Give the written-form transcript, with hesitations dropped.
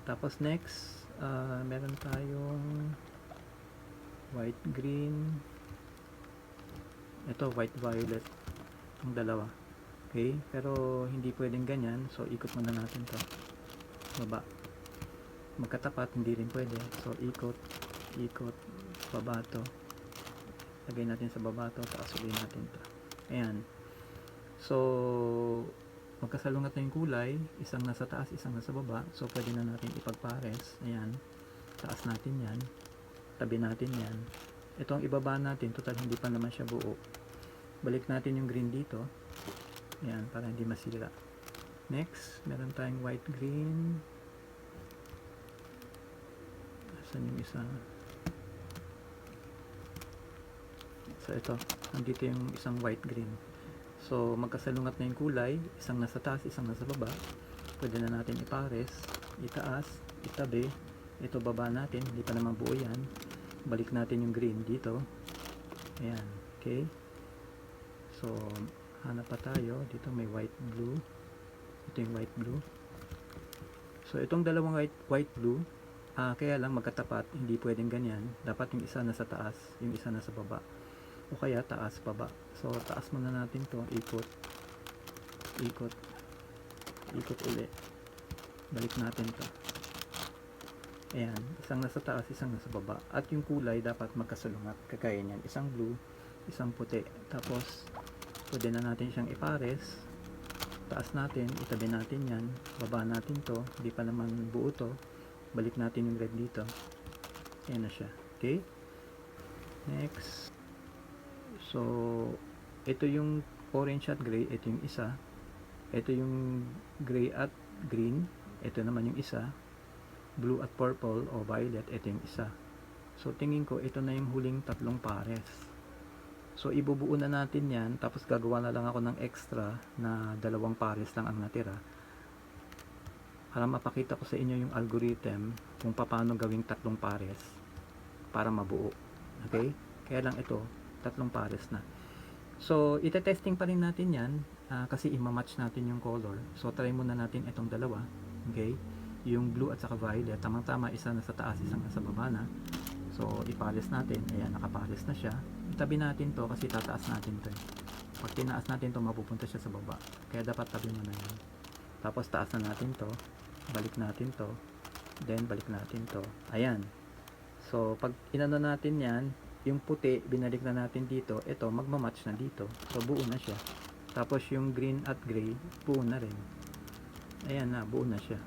Tapos next, meron tayong white green, ito white violet, ang dalawa. Okay, pero hindi pwedeng ganyan, so ikot muna natin to baba. Magkatapat hindi rin pwede, so ikot baba to, lagay natin sa baba to, taas ulit natin to. Ayan, so magkasalungat na yung kulay, isang nasa taas, isang nasa baba, so pwede na natin ipagpares. Ayan, taas natin yan, tabi natin yan. Ito ang ibaba natin, total hindi pa naman siya buo. Balik natin yung green dito, ayan, para hindi masira. Next, meron tayong white green. Asan yung isa? So ito, nandito yung isang white green. So magkasalungat na yung kulay, isang nasa taas, isang nasa baba. Pwede na natin ipares, itaas, itabi. Ito baba natin, hindi pa naman buo yan. Balik natin yung green dito. Ayan, okay. So hanap pa tayo, dito may white blue. Ito yung white blue. So itong dalawang white blue, kaya lang magkatapat, hindi pwedeng ganyan. Dapat yung isa nasa taas, yung isa nasa baba, o kaya taas baba. So taas muna natin to, ikot uli, balik natin to. Ayan, isang nasa taas, isang nasa baba, at yung kulay dapat magkasalungat, kagaya niyan, isang blue, isang puti. Tapos pwede na natin siyang ipares, taas natin, itabi natin yan, baba natin to, hindi pa naman buo to, balik natin yung red dito. Ayan na siya, okay. Next, so ito yung orange at gray, ito yung isa. Ito yung gray at green, ito naman yung isa. Blue at purple o violet, ito yung isa. So tingin ko ito na yung huling tatlong pares. So ibubuo na natin yan, tapos gagawa na lang ako ng extra na dalawang pares lang ang natira, para mapakita ko sa inyo yung algorithm kung paano gawing tatlong pares para mabuo. Okay? Kaya lang ito, tatlong pares na. So ite-testing pa rin natin yan, kasi ima-match natin yung color. So try muna natin itong dalawa. Okay? Yung blue at saka violet, tamang-tama, isa nasa taas, isang nasa baba na. So ipares natin, ayan, nakapares na siya. Itabi natin to kasi tataas natin to. Pag tinaas natin to, mapupunta siya sa baba. Kaya dapat tabi mo na yan. Tapos taas na natin to, balik natin to, then balik natin to. Ayan. So pag inano natin yan, yung puti, binalik na natin dito, ito magmamatch na dito. So buo na siya. Tapos yung green at gray, buo na rin. Ayan na, buo na siya.